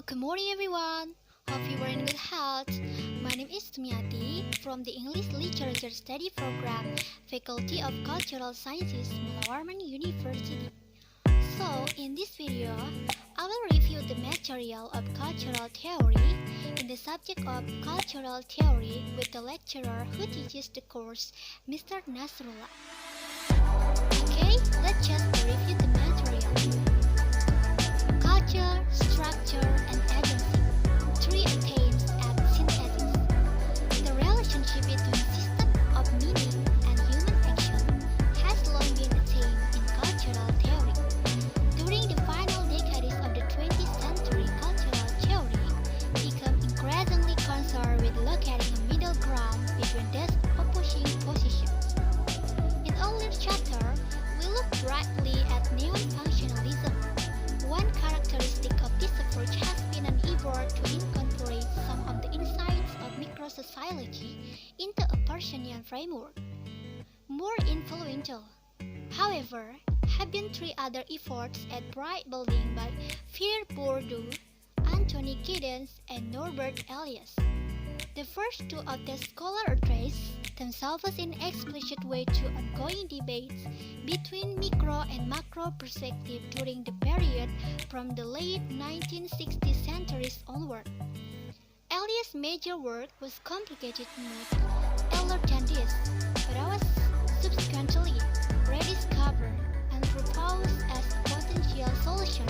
Good morning everyone. Hope you are in good health. My name is Tumiati from the English Literature Study Program, Faculty of Cultural Sciences, Malawarman University. So, in this video, I will review the material of cultural theory in the subject of cultural theory with the lecturer who teaches the course, Mr. Nasrullah. Okay, let's just review the material. Culture, structure, and agency. Three themes at synthesis. The relationship between system of meaning and human action has long been a theme in cultural theory. During the final decades of the 20th century, cultural theory became increasingly concerned with locating a middle ground between these opposing positions. In earlier chapter, we looked brightly at neo-functionalism. One characteristic of this approach has been an effort to incorporate some of the insights of microsociology into a Peircean framework. More influential, however, have been three other efforts at bright building by Pierre Bourdieu, Anthony Giddens, and Norbert Elias. The first two of the scholars address themselves in explicit way to ongoing debates between micro and macro perspective during the period from the late 1960s centuries onward. Elias' major work was complicated much earlier than this, but was subsequently rediscovered and proposed as a potential solution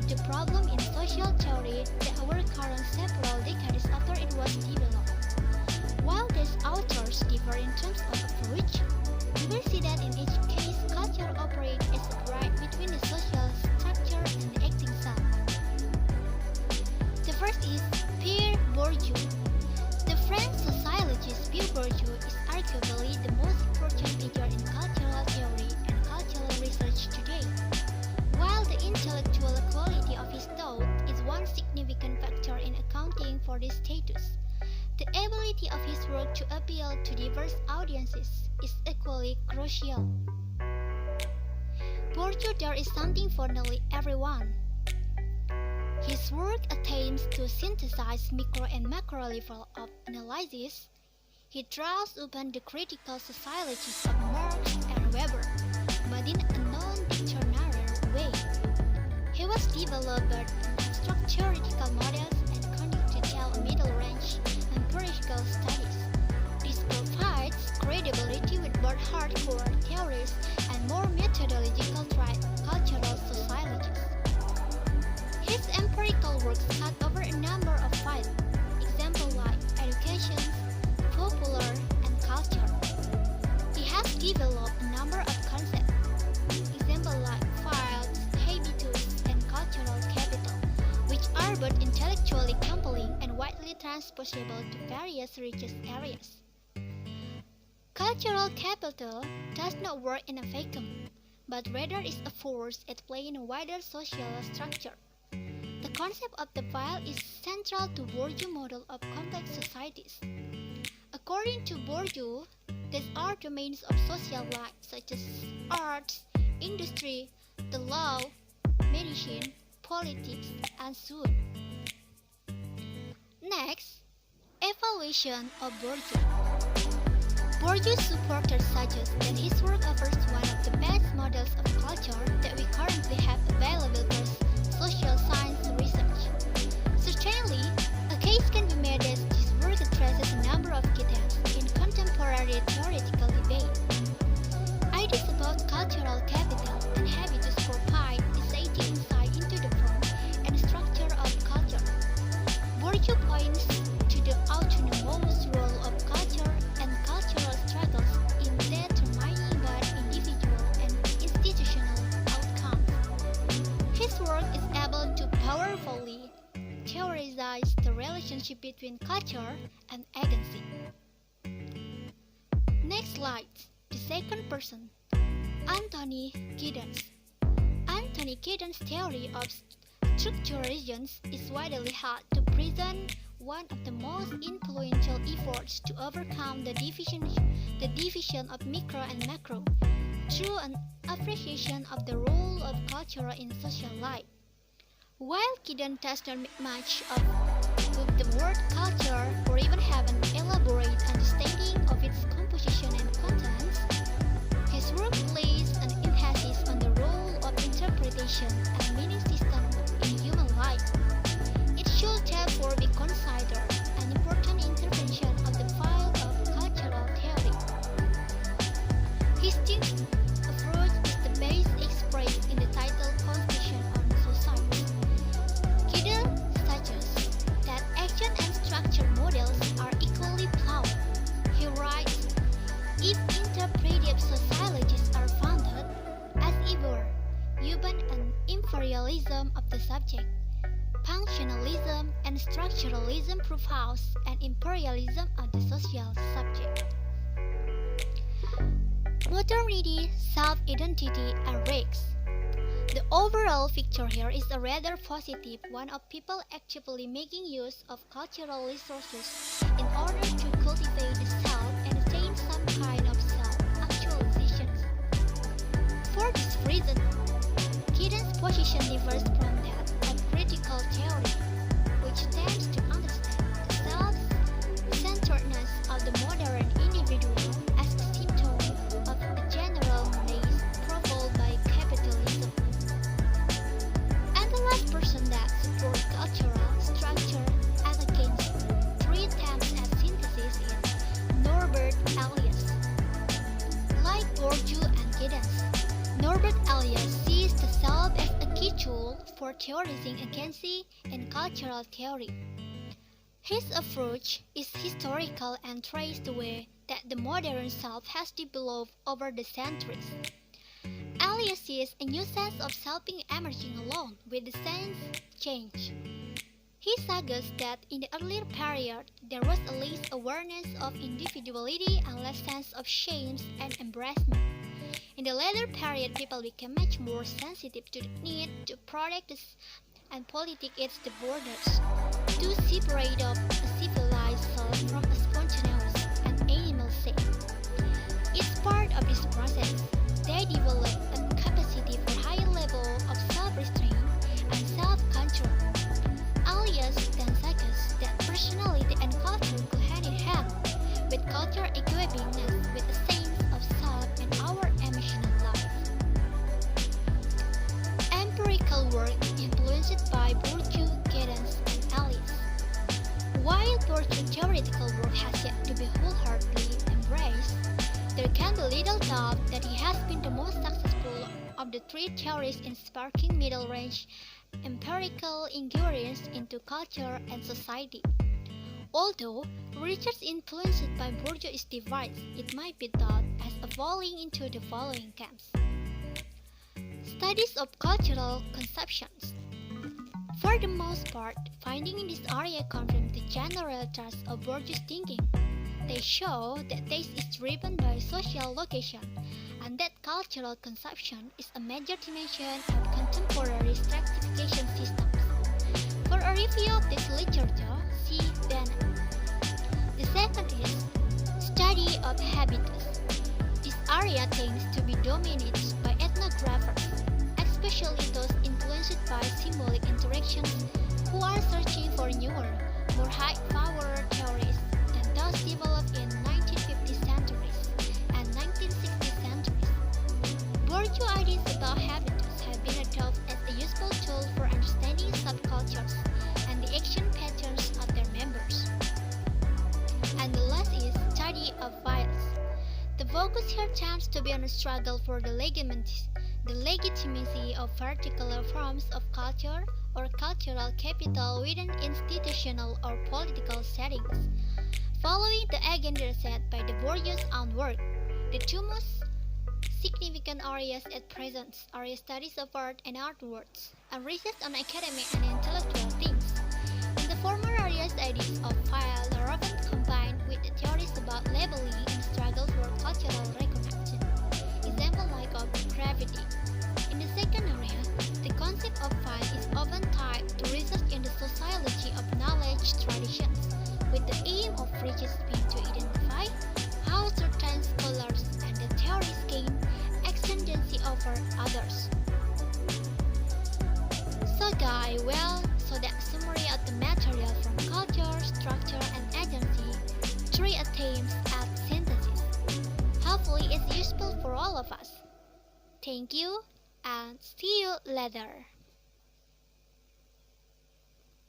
to problem in social theory that were current several decades after it was developed. While these authors differ in terms of approach, we will see that in each case culture operates as a bridge between the social structure and the acting self. The first is Pierre Bourdieu. The French sociologist Pierre Bourdieu is arguably the most important figure in cultural theory and cultural research today. While the intellectual quality of his thought is one significant factor in accounting for this status, the ability of his work to appeal to diverse audiences is equally crucial. Bourdieu there is something for nearly everyone. His work attempts to synthesize micro and macro level of analysis. He draws upon the critical sociologies of Marx and Weber, but in a non-dictionary way. He was developed abstract theoretical models and conducted detailed middle range empirical studies. This provides credibility with both hardcore theories and more methodological cultural sociologies. His empirical works cut over a number of fields, examples like education, popular, and culture. He has developed a number of concepts, examples like fields, habitus, and cultural capital, which are both intellectually compelling and widely transposable to various research areas. Cultural capital does not work in a vacuum, but rather is a force at play in a wider social structure. The concept of the file is central to Bourdieu's model of complex societies. According to Bourdieu, these are domains of social life such as arts, industry, the law, medicine, politics, and so on. Next, evaluation of Bourdieu. Bourdieu's supporters suggest that his work offers one of the best models of culture that we currently have available for social science research. Certainly, a case can be made that this work addresses a number of key themes in contemporary theoretical debate. Ideas about cultural capital and habitus provide essential insight into the form and structure of culture. Bourdieu points to the autonomous role of culture and cultural struggles in determining both individual and institutional outcomes. His work is able to powerfully theorize the relationship between culture and agency. Next slide, the second person, Anthony Giddens. Anthony Giddens' theory of structural regions is widely held to present one of the most influential efforts to overcome the division of micro and macro through an appreciation of the role of culture in social life. While Kidon does not make much of the word culture or even have an elaborate understanding of its composition and contents, his work places an emphasis on the role of interpretation and meaning system in human life. It should therefore be considered an important intervention of the field of cultural theory. His approach is the base expressed in the title Constitution on Society. Kidder suggests that action and structure models are equally flawed. He writes, if interpretive sociologies are founded, as ever, upon an imperialism of the subject, functionalism and structuralism propose an imperialism of the social subject. Modernity, self-identity, and risks. The overall picture here is a rather positive one of people actively making use of cultural resources in order to cultivate the self and attain some kind of self-actualization. For this reason, Giddens' position differs from that of critical theory, which tends to understand the self-centeredness of the modern individual as a symptom of a general malaise provoked by capitalism. And the last person that supports cultural structure as against three attempts at synthesis is Norbert Elias. Like Bourdieu and Giddens, Norbert Elias sees the self as a key tool for theorizing agency in cultural theory. His approach is historical and traces the way that the modern self has developed over the centuries. Elias sees a new sense of self emerging along with the sense change. He suggests that in the earlier period there was a less awareness of individuality and less sense of shame and embarrassment. In the later period, people became much more sensitive to the need to protect and politic its the borders, to separate up a civilized self from a spontaneous and animal self. It's part of this process they develop a capacity for higher level of self-restraint and self-control. Elias then suggests that personality and culture go hand in hand, with culture equipping us with a sense of self and our emotional life. Empirical work influenced by Bourdieu, Giddens, and Elias. While Bourdieu's theoretical work has yet to be wholeheartedly embraced, there can be little doubt that he has been the most successful of the three theories in sparking middle-range empirical inquiries into culture and society. Although research influenced by Bourdieu is divided, it might be thought as falling into the following camps. Studies of cultural conceptions. For the most part, findings in this area confirm the general thrust of Bourdieu's thinking. They show that taste is driven by social location, and that cultural consumption is a major dimension of contemporary stratification systems. For a review of this literature, see Bennett. The second is study of habitus. This area tends to be dominated by ethnographers, especially those influenced by symbolic interactions who are searching for newer, more high-powered theories than those developed in 1950 centuries and 1960 centuries. Bourdieu ideas about habitus have been adopted as a useful tool for understanding subcultures and the action patterns of their members. And the last is study of violence. The focus here tends to be on a struggle for the legitimacy of particular forms of culture or cultural capital within institutional or political settings. Following the agenda set by the Bourdieu's own work, the two most significant areas at present are studies of art and artworks, and research on academic and intellectual things. In the former areas, ideas of file are often combined with the theories about labeling and struggle for cultural recognition, example like of graffiti. In the second area, the concept of file is often tied to research in the sociology of knowledge traditions, with the aim of research being to identify how certain scholars and the theories gain ascendancy over others. So guys, Why? Well, so that summary of the material from culture, structure, and agency, three attempts at synthesis. Hopefully it's useful for all of us. Thank you, and see you later.